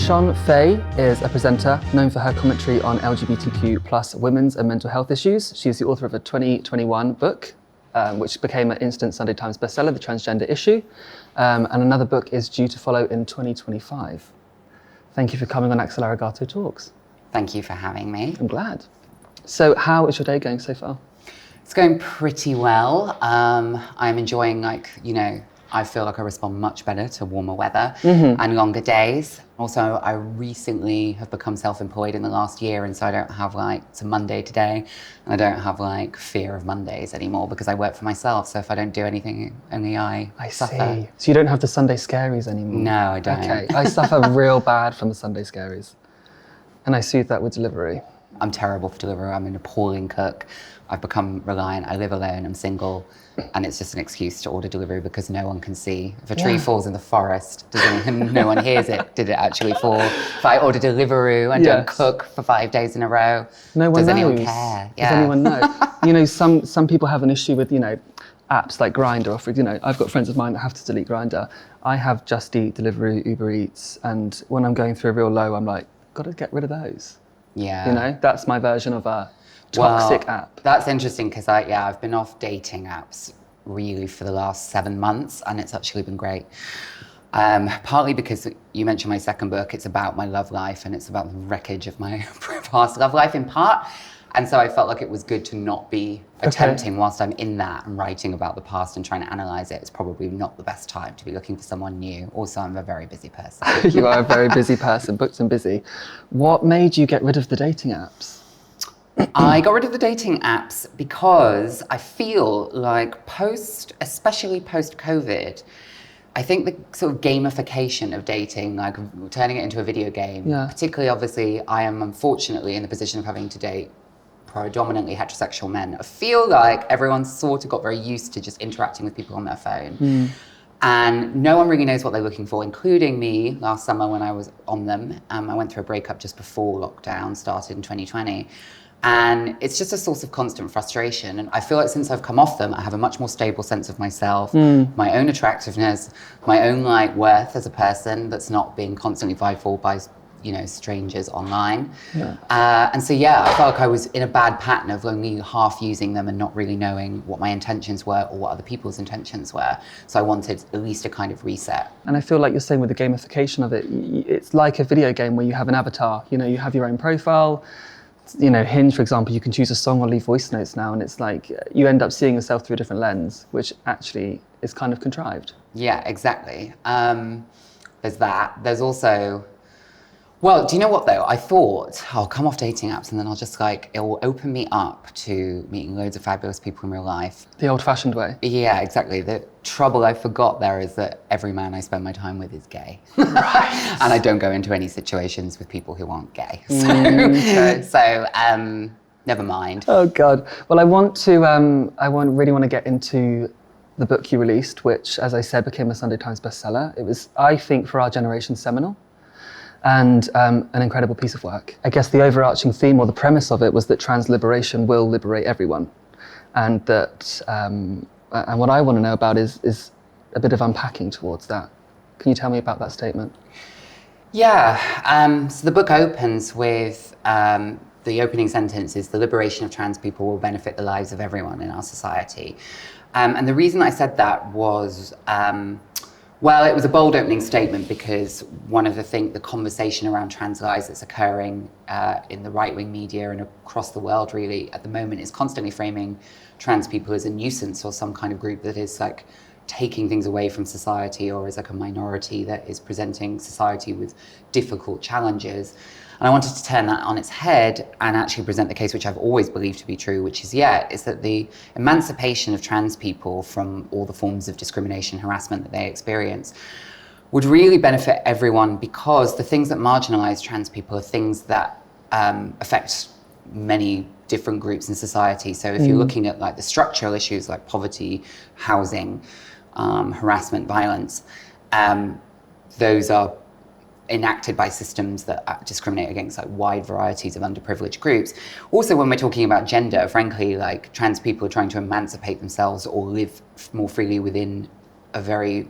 Shon Faye is a presenter known for her commentary on LGBTQ+ women's and mental health issues. She's the author of a 2021 book, which became an instant Sunday Times bestseller, The Transgender Issue, and another book is due to follow in 2025. Thank you for coming on Axel Arigato Talks. Thank you for having me. I'm glad. So how is your day going so far? It's going pretty well. I'm enjoying, I feel like I respond much better to warmer weather and longer days. Also, I recently have become self-employed in the last year, and so I don't have it's a Monday today, and I don't have fear of Mondays anymore because I work for myself. So if I don't do anything, only I suffer. See. So you don't have the Sunday scaries anymore? No, I don't. Okay, I suffer real bad from the Sunday scaries, and I soothe that with delivery. I'm terrible for delivery. I'm an appalling cook. I've become reliant. I live alone. I'm single. And it's just an excuse to order delivery because no one can see. If a tree falls in the forest, no one hears it. Did it actually fall? If I order Deliveroo and don't cook for 5 days in a row, no one does knows. Anyone care? Does anyone know? Some people have an issue with, apps like Grindr, or I've got friends of mine that have to delete Grindr. I have Just Eat, Deliveroo, Uber Eats, and when I'm going through a real low, I'm like, gotta get rid of those. Yeah. That's my version of a toxic app. That's interesting because I've been off dating apps really for the last 7 months, and it's actually been great. Partly because you mentioned my second book, it's about my love life and it's about the wreckage of my past love life in part. And so I felt like it was good to not be attempting whilst I'm in that and writing about the past and trying to analyse it. It's probably not the best time to be looking for someone new. Also, I'm a very busy person. You are a very busy person, booked and busy. What made you get rid of the dating apps? I got rid of the dating apps because I feel like especially post-COVID, I think the sort of gamification of dating, turning it into a video game, particularly obviously I am unfortunately in the position of having to date predominantly heterosexual men. I feel like everyone sort of got very used to just interacting with people on their phone. And no one really knows what they're looking for, including me last summer when I was on them. I went through a breakup just before lockdown started in 2020. And it's just a source of constant frustration. And I feel like since I've come off them, I have a much more stable sense of myself, my own attractiveness, my own worth as a person that's not being constantly vied for by strangers online. And so I felt like I was in a bad pattern of only half using them and not really knowing what my intentions were or what other people's intentions were. So I wanted at least a kind of reset. And I feel like you're saying with the gamification of it, it's like a video game where you have an avatar. You have your own profile. Hinge, for example, you can choose a song or leave voice notes now, and it's like you end up seeing yourself through a different lens, which actually is kind of contrived. Yeah, exactly. There's that. There's also, do you know what though? I thought, I'll come off dating apps and then I'll just it will open me up to meeting loads of fabulous people in real life. The old-fashioned way. Yeah, exactly. The trouble I forgot there is that every man I spend my time with is gay. Right. And I don't go into any situations with people who aren't gay. So never mind. Oh God. Well, I really want to get into the book you released, which, as I said, became a Sunday Times bestseller. It was, I think, for our generation, seminal. And an incredible piece of work. I guess the overarching theme or the premise of it was that trans liberation will liberate everyone. And that, and what I want to know about is a bit of unpacking towards that. Can you tell me about that statement? Yeah, so the book opens with, the opening sentence is, the liberation of trans people will benefit the lives of everyone in our society. And the reason I said that was, it was a bold opening statement because one of the conversation around trans lives that's occurring in the right-wing media and across the world really at the moment is constantly framing trans people as a nuisance or some kind of group that is taking things away from society or as a minority that is presenting society with difficult challenges. And I wanted to turn that on its head and actually present the case which I've always believed to be true, which is that the emancipation of trans people from all the forms of discrimination, harassment that they experience would really benefit everyone because the things that marginalize trans people are things that affect many different groups in society. So if you're looking at the structural issues like poverty, housing, harassment, violence, those are enacted by systems that discriminate against wide varieties of underprivileged groups. Also, when we're talking about gender, frankly, trans people are trying to emancipate themselves or live more freely within a very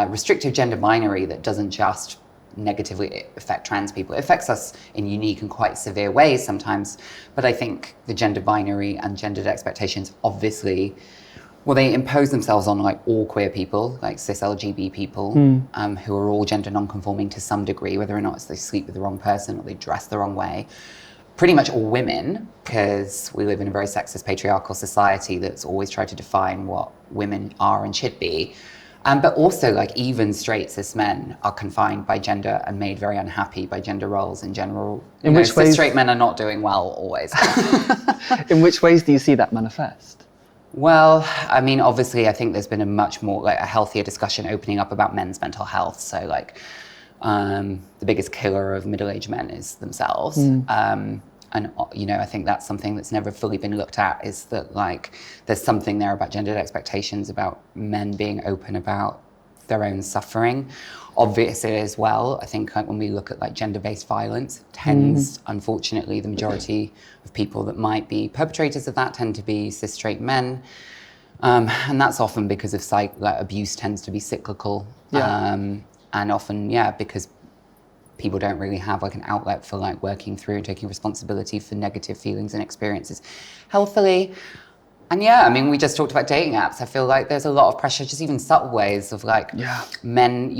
restrictive gender binary that doesn't just negatively affect trans people. It affects us in unique and quite severe ways sometimes. But I think the gender binary and gendered expectations, obviously, well, they impose themselves on like all queer people, like cis LGBT people, who are all gender non-conforming to some degree, whether or not it's they sleep with the wrong person or they dress the wrong way. Pretty much all women, because we live in a very sexist, patriarchal society that's always tried to define what women are and should be. But also, like, even straight cis men are confined by gender and made very unhappy by gender roles in general. In which ways? Cis straight men are not doing well always. In which ways do you see that manifest? Well, I mean, obviously, I think there's been a much more, like, a healthier discussion opening up about men's mental health. So, like, the biggest killer of middle-aged men is themselves. And, you know, I think that's something that's never fully been looked at, is that, like, there's something there about gendered expectations, about men being open about their own suffering. Obviously, as well, I think like, when we look at, like, gender-based violence, tends, unfortunately, the majority of people that might be perpetrators of that tend to be cis straight men. And that's often because of like, abuse tends to be cyclical. And often, because people don't really have like an outlet for like working through and taking responsibility for negative feelings and experiences healthily. And I mean, we just talked about dating apps. I feel like there's a lot of pressure, just even subtle ways of like men,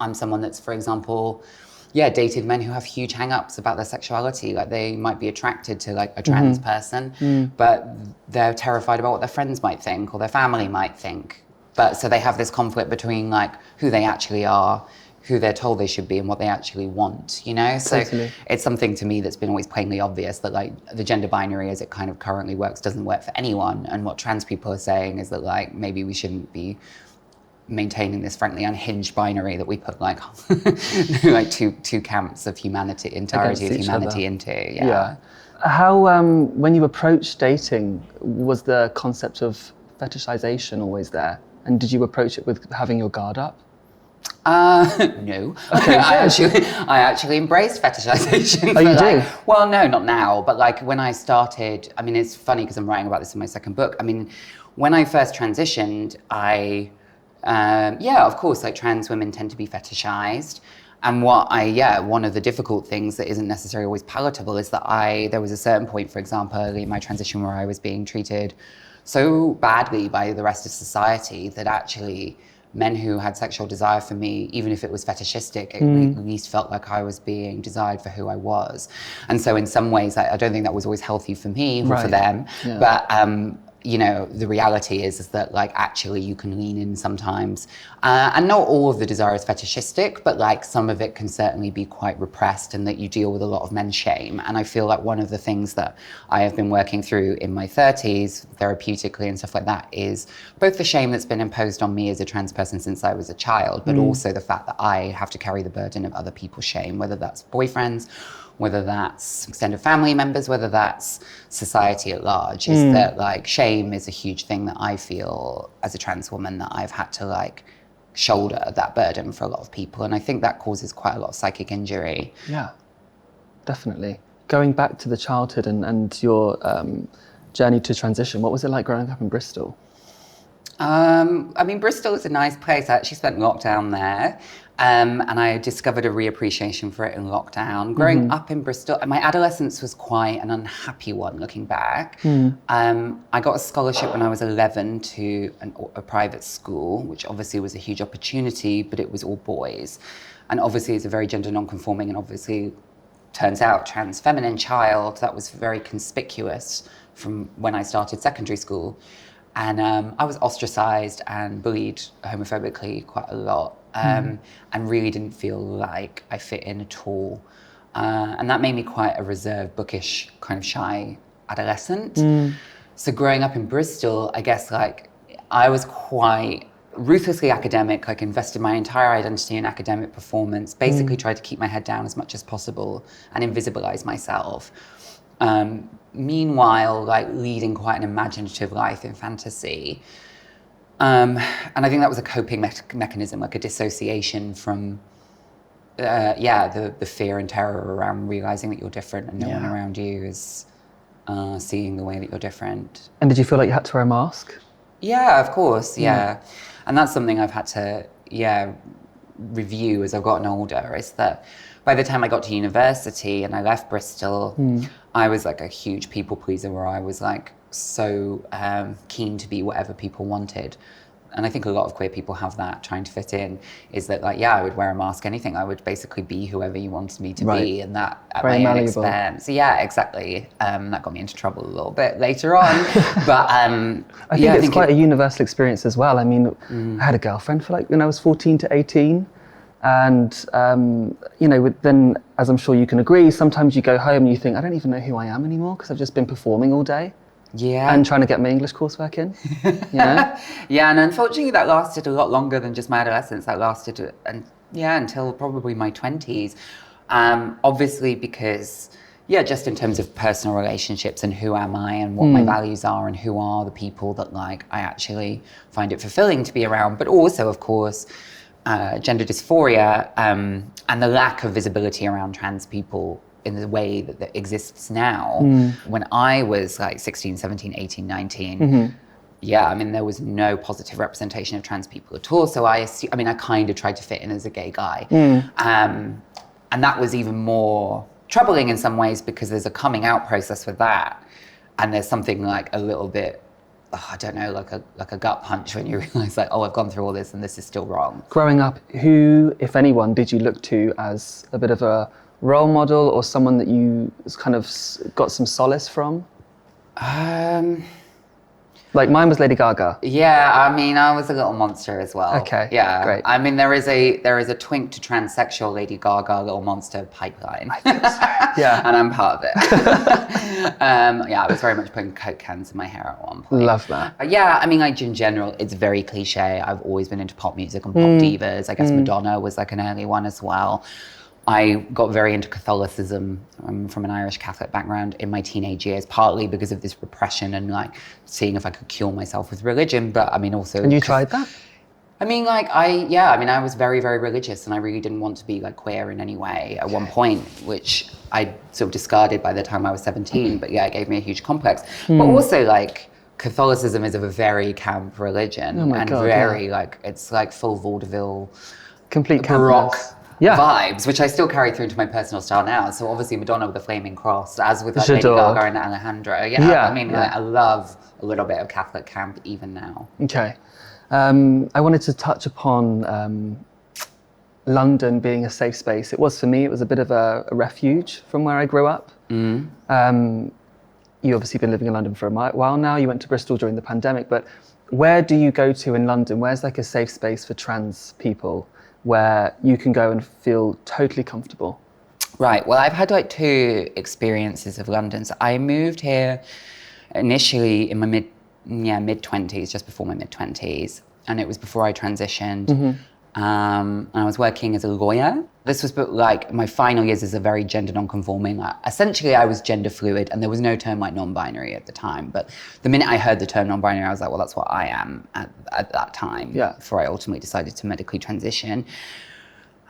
I'm someone that's, for example, dated men who have huge hang-ups about their sexuality. Like they might be attracted to like a trans person, but they're terrified about what their friends might think or their family might think. But so they have this conflict between like who they actually are, who they're told they should be, and what they actually want, you know? So it's something to me that's been always plainly obvious that like the gender binary as it kind of currently works doesn't work for anyone. And what trans people are saying is that like maybe we shouldn't be maintaining this frankly unhinged binary that we put like like two camps of humanity, entirety of humanity into. How when you approached dating, was the concept of fetishization always there? And did you approach it with having your guard up? No. Okay. I actually embraced fetishization. Oh, you do? Well, no, not now. But like when I started, I mean, it's funny because I'm writing about this in my second book. I mean, when I first transitioned, of course, like trans women tend to be fetishized. And one of the difficult things that isn't necessarily always palatable is that there was a certain point, for example, early in my transition where I was being treated so badly by the rest of society that actually men who had sexual desire for me, even if it was fetishistic, at least felt like I was being desired for who I was. And so in some ways, I don't think that was always healthy for me or for them. But you know, the reality is that like actually you can lean in sometimes. And not all of the desire is fetishistic, but like some of it can certainly be quite repressed, and that you deal with a lot of men's shame. And I feel like one of the things that I have been working through in my 30s, therapeutically and stuff like that, is both the shame that's been imposed on me as a trans person since I was a child, but also the fact that I have to carry the burden of other people's shame, whether that's boyfriends, whether that's extended family members, whether that's society at large, is that like shame is a huge thing that I feel as a trans woman that I've had to like shoulder that burden for a lot of people. And I think that causes quite a lot of psychic injury. Yeah, definitely. Going back to the childhood and your journey to transition, what was it like growing up in Bristol? I mean, Bristol is a nice place. I actually spent lockdown there. And I discovered a reappreciation for it in lockdown. Growing up in Bristol, my adolescence was quite an unhappy one looking back. I got a scholarship when I was 11 to a private school, which obviously was a huge opportunity, but it was all boys. And obviously it's a very gender non-conforming and obviously turns out trans feminine child. That was very conspicuous from when I started secondary school. And I was ostracized and bullied homophobically quite a lot. And really didn't feel like I fit in at all. And that made me quite a reserved, bookish, kind of shy adolescent. So growing up in Bristol, I guess like I was quite ruthlessly academic, like invested my entire identity in academic performance, basically tried to keep my head down as much as possible and invisibilize myself. Meanwhile, like leading quite an imaginative life in fantasy. And I think that was a coping mechanism, like a dissociation from, the fear and terror around realizing that you're different and no one around you is seeing the way that you're different. And did you feel like you had to wear a mask? Yeah, of course, And that's something I've had to, review as I've gotten older is that by the time I got to university and I left Bristol, I was like a huge people pleaser where I was like so keen to be whatever people wanted. And I think a lot of queer people have that, trying to fit in, is that like, yeah, I would wear a mask, anything. I would basically be whoever you wanted me to be, and that at Very my malleable. own expense. Yeah, exactly. That got me into trouble a little bit later on. But I think it's quite a universal experience as well. I mean, I had a girlfriend for like when I was 14 to 18. And, you know, then, as I'm sure you can agree, sometimes you go home and you think, I don't even know who I am anymore because I've just been performing all day. Yeah. And trying to get my English coursework in. You know? Yeah, and unfortunately that lasted a lot longer than just my adolescence. That lasted, until probably my 20s. Obviously because, just in terms of personal relationships and who am I and what my values are and who are the people that like I actually find it fulfilling to be around. But also, of course, gender dysphoria and the lack of visibility around trans people in the way that exists now. When I was like 16, 17, 18, 19, I mean, there was no positive representation of trans people at all. So I kind of tried to fit in as a gay guy. And that was even more troubling in some ways because there's a coming out process with that. And there's something like a little bit, I don't know, like a gut punch when you realize like, oh, I've gone through all this and this is still wrong. Growing up, who, if anyone, did you look to as a bit of a role model or someone that you kind of got some solace from? Like mine was Lady Gaga. Yeah, I mean, I was a little monster as well. Okay, yeah, great. I mean, there is a twink to transsexual Lady Gaga little monster pipeline. I think so. Yeah, and I'm part of it. I was very much putting Coke cans in my hair at one point. Love that. I mean, like in general, it's very cliche. I've always been into pop music and pop divas. I guess Madonna was like an early one as well. I got very into Catholicism. I'm from an Irish Catholic background in my teenage years, partly because of this repression and like seeing if I could cure myself with religion. But I mean, also. And you tried that? I mean, I was very, very religious and I really didn't want to be like queer in any way at one point, which I sort of discarded by the time I was 17. But yeah, it gave me a huge complex. But also like Catholicism is a very camp religion it's like full vaudeville, complete baroque. Campness. Vibes, which I still carry through into my personal style now. So obviously Madonna with the flaming cross, as with like Lady Gaga and Alejandro. I love a little bit of Catholic camp even now. Okay. I wanted to touch upon London being a safe space. It was for me, it was a bit of a refuge from where I grew up. You obviously been living in London for a while now. You went to Bristol during the pandemic, but where do you go to in London? Where's like a safe space for trans people where you can go and feel totally comfortable? Right, well, I've had like two experiences of London. So I moved here initially in my mid-20s, just before my mid-20s. And it was before I transitioned. And I was working as a lawyer. This was like my final years as a very gender non-conforming. Essentially, I was gender fluid and there was no term like non-binary at the time. But the minute I heard the term non-binary, I was like, well, that's what I am at that time. Before I ultimately decided to medically transition.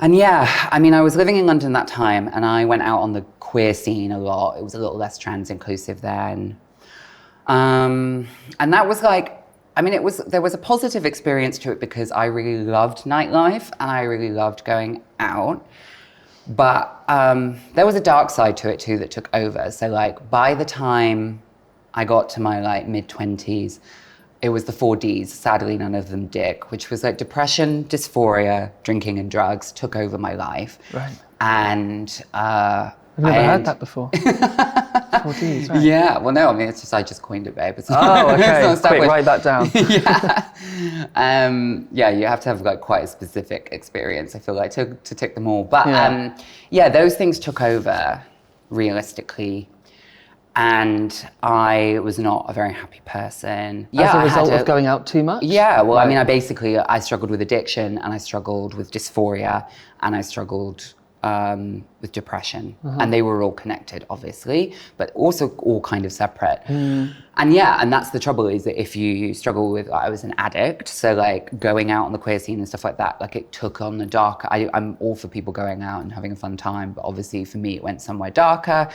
And I was living in London that time and I went out on the queer scene a lot. It was a little less trans inclusive then. And that was like, there was a positive experience to it because I really loved nightlife and I really loved going out. But there was a dark side to it too that took over. So like by the time I got to my like mid-20s, it was the 4 Ds, sadly none of them dick, which was like depression, dysphoria, drinking and drugs took over my life. Right. And I've never heard that before. 4 Ds, right. Yeah, well, no, I mean, it's just, I just coined it, babe. It's okay, quick, write that down. You have to have like quite a specific experience, I feel like, to tick them all. But those things took over, realistically. And I was not a very happy person. As a result of going out too much? Yeah, well, right. I struggled with addiction and I struggled with dysphoria and I struggled with depression. And they were all connected, obviously, but also all kind of separate. And that's the trouble, is that if you struggle with, I was an addict, so like going out on the queer scene and stuff like that, like it took on the darker, I'm all for people going out and having a fun time, but obviously for me it went somewhere darker.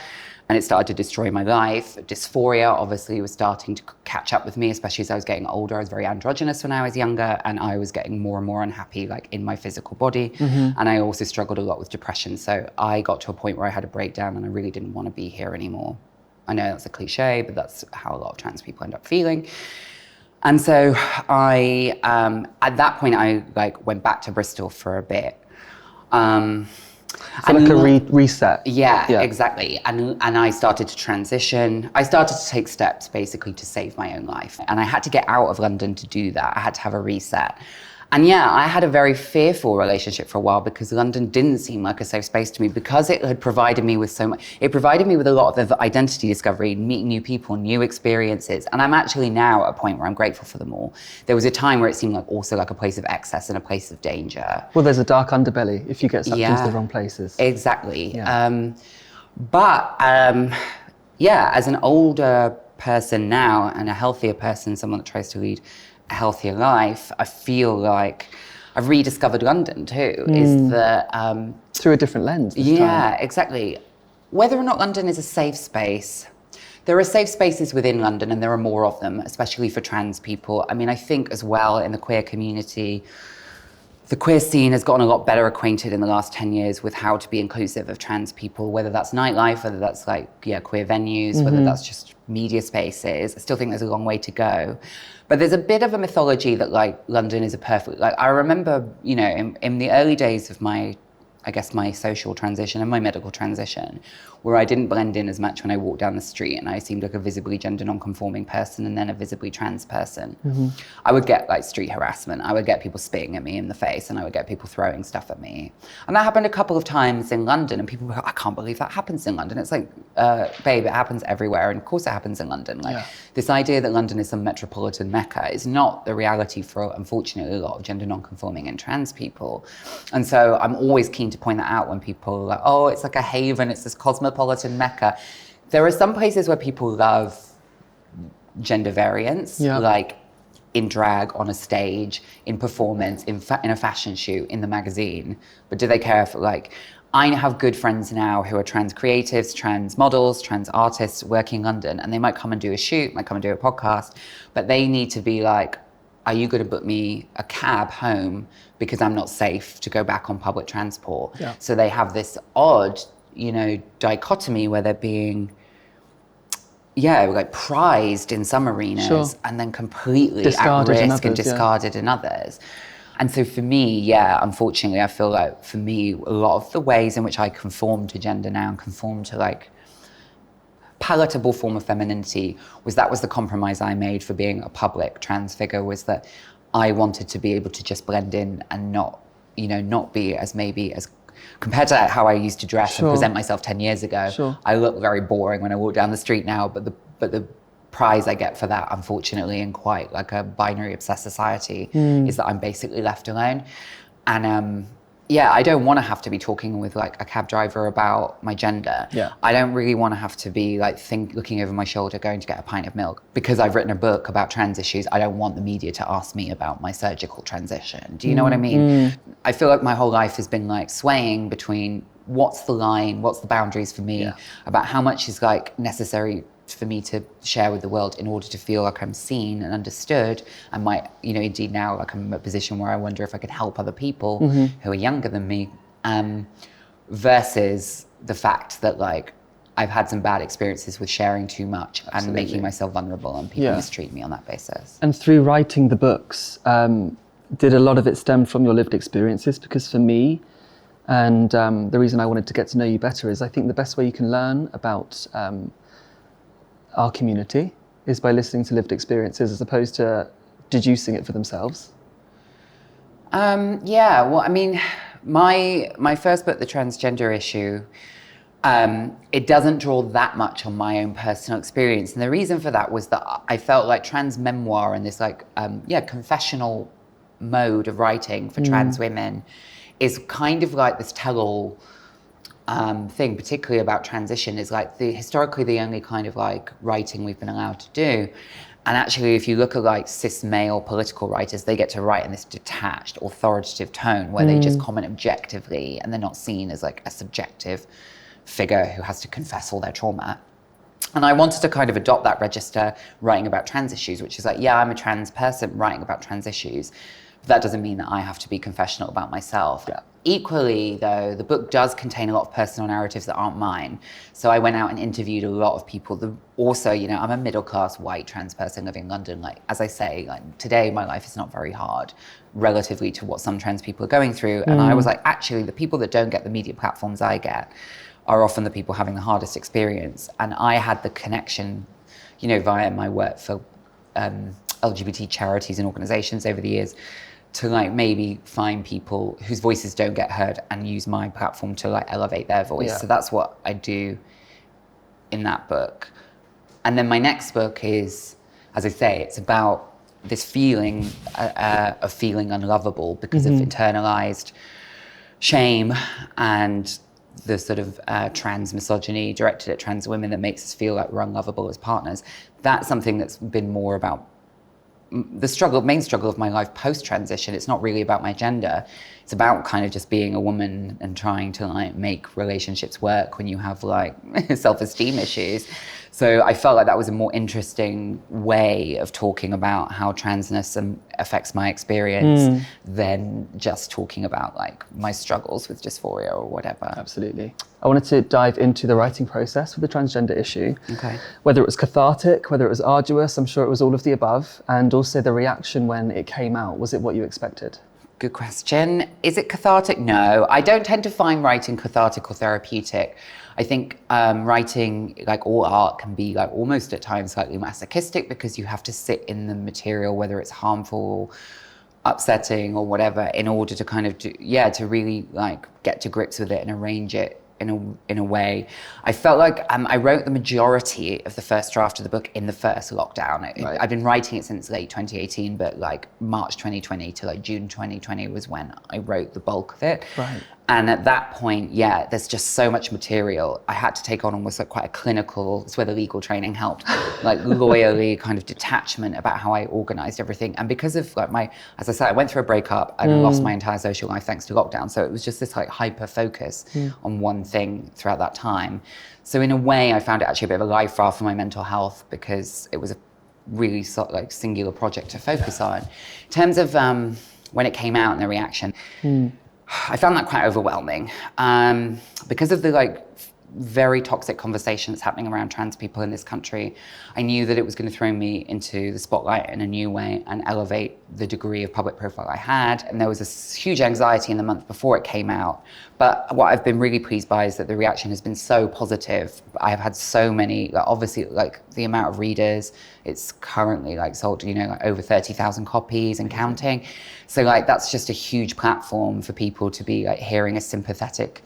and it started to destroy my life. Dysphoria obviously was starting to catch up with me, especially as I was getting older. I was very androgynous when I was younger, and I was getting more and more unhappy like in my physical body. And I also struggled a lot with depression. So I got to a point where I had a breakdown and I really didn't want to be here anymore. I know that's a cliche, but that's how a lot of trans people end up feeling. And so I, at that point, I like went back to Bristol for a bit. So like a reset. Yeah, exactly. And I started to transition. I started to take steps basically to save my own life. And I had to get out of London to do that. I had to have a reset. And yeah, I had a very fearful relationship for a while because London didn't seem like a safe space to me, because it had provided me with so much. It provided me with a lot of identity discovery, meeting new people, new experiences. And I'm actually now at a point where I'm grateful for them all. There was a time where it seemed like also like a place of excess and a place of danger. Well, there's a dark underbelly if you get sucked into the wrong places. Exactly. Yeah. Yeah, as an older person now and a healthier person, someone that tries to lead a healthier life, I feel like I've rediscovered London too. Is that through a different lens this yeah, time. exactly. Whether or not London is a safe space, there are safe spaces within London, and there are more of them, especially for trans people. I mean, I think as well in the queer community, the queer scene has gotten a lot better acquainted in the last 10 years with how to be inclusive of trans people, whether that's nightlife, whether that's like, queer venues, whether that's just media spaces. I still think there's a long way to go. But there's a bit of a mythology that like London is a perfect, like I remember, in the early days of my social transition and my medical transition, where I didn't blend in as much when I walked down the street and I seemed like a visibly gender non-conforming person and then a visibly trans person. I would get like street harassment. I would get people spitting at me in the face, and I would get people throwing stuff at me. And that happened a couple of times in London, and people were like, I can't believe that happens in London. It's like, babe, it happens everywhere. And of course it happens in London. Like this idea that London is some metropolitan mecca is not the reality for, unfortunately, a lot of gender non-conforming and trans people. And so I'm always keen to point that out when people are like, oh, it's like a haven, it's this cosmopolitan mecca. There are some places where people love gender variance, like in drag, on a stage, in performance, in a fashion shoot, in the magazine. But do they care for like, I have good friends now who are trans creatives, trans models, trans artists working in London, and they might come and do a shoot, might come and do a podcast, but they need to be like, are you going to book me a cab home because I'm not safe to go back on public transport? So they have this odd, dichotomy where they're being, like prized in some arenas and then completely discarded at risk and discarded in others. And so for me, unfortunately, I feel like for me, a lot of the ways in which I conform to gender now and conform to like palatable form of femininity was the compromise I made for being a public trans figure, was that I wanted to be able to just blend in and not be as compared to how I used to dress and present myself 10 years ago. I look very boring when I walk down the street now, but the prize I get for that, unfortunately, in quite like a binary obsessed society, is that I'm basically left alone. And I don't want to have to be talking with like a cab driver about my gender. I don't really want to have to be like looking over my shoulder going to get a pint of milk. Because I've written a book about trans issues, I don't want the media to ask me about my surgical transition. Do you know what I mean? I feel like my whole life has been like swaying between what's the line, what's the boundaries for me, about how much is like necessary for me to share with the world in order to feel like I'm seen and understood, and might, indeed now like I'm in a position where I wonder if I could help other people who are younger than me, versus the fact that like I've had some bad experiences with sharing too much and making myself vulnerable, and people mistreat me on that basis. And through writing the books, did a lot of it stem from your lived experiences? Because for me, and the reason I wanted to get to know you better is I think the best way you can learn about our community is by listening to lived experiences as opposed to deducing it for themselves. Well, I mean, my first book, The Transgender Issue, it doesn't draw that much on my own personal experience. And the reason for that was that I felt like trans memoir and this like, confessional mode of writing for trans women is kind of like this tell-all thing, particularly about transition, is like historically the only kind of like writing we've been allowed to do. And actually, if you look at like cis male political writers, they get to write in this detached, authoritative tone where they just comment objectively and they're not seen as like a subjective figure who has to confess all their trauma. And I wanted to kind of adopt that register writing about trans issues, which is like, yeah, I'm a trans person writing about trans issues. But that doesn't mean that I have to be confessional about myself. Yeah. Equally, though, the book does contain a lot of personal narratives that aren't mine. So I went out and interviewed a lot of people that also, you know, I'm a middle-class white trans person living in London. Like, as I say, like today, my life is not very hard relatively to what some trans people are going through. And I was like, actually, the people that don't get the media platforms I get are often the people having the hardest experience. And I had the connection, you know, via my work for LGBT charities and organizations over the years, to like maybe find people whose voices don't get heard and use my platform to like elevate their voice. Yeah. So that's what I do in that book. And then my next book is, as I say, it's about this feeling of feeling unlovable because of internalized shame and the sort of trans misogyny directed at trans women that makes us feel like we're unlovable as partners. That's something that's been more about the main struggle of my life post-transition. It's not really about my gender. It's about kind of just being a woman and trying to like make relationships work when you have like self-esteem issues. So I felt like that was a more interesting way of talking about how transness affects my experience than just talking about like my struggles with dysphoria or whatever. Absolutely. I wanted to dive into the writing process with the transgender issue. Okay. Whether it was cathartic, whether it was arduous, I'm sure it was all of the above. And also the reaction when it came out, was it what you expected? Good question. Is it cathartic? No, I don't tend to find writing cathartic or therapeutic. I think writing, like all art, can be like almost at times slightly masochistic because you have to sit in the material, whether it's harmful, upsetting or whatever, in order to kind of to really like get to grips with it and arrange it in a way. I felt like I wrote the majority of the first draft of the book in the first lockdown. Right. I've been writing it since late 2018, but like March 2020 to like June 2020 was when I wrote the bulk of it. Right. And at that point, yeah, there's just so much material. I had to take on almost like quite a clinical, it's where the legal training helped, like lawyerly kind of detachment about how I organized everything. And because of like as I said, I went through a breakup and lost my entire social life thanks to lockdown. So it was just this like hyper focus on one thing throughout that time. So in a way, I found it actually a bit of a life raft for my mental health because it was a really sort of like singular project to focus on. In terms of when it came out and the reaction, I found that quite overwhelming because of the like very toxic conversation that's happening around trans people in this country. I knew that it was going to throw me into the spotlight in a new way and elevate the degree of public profile I had. And there was this huge anxiety in the month before it came out. But what I've been really pleased by is that the reaction has been so positive. I have had so many, like, obviously, like the amount of readers, it's currently like sold, you know, like over 30,000 copies and counting. So like, that's just a huge platform for people to be like hearing a sympathetic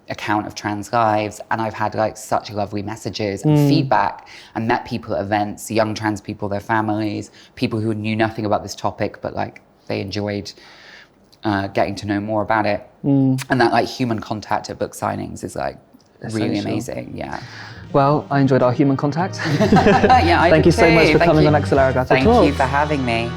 account of trans lives. And I've had like such lovely messages and feedback and met people at events, young trans people, their families, people who knew nothing about this topic, but like they enjoyed getting to know more about it. And that like human contact at book signings is like really amazing. Yeah. Well, I enjoyed our human contact. Yeah, I Thank did you so too. much for Thank coming you. on Axel Arigato Talks. Thank you for having me.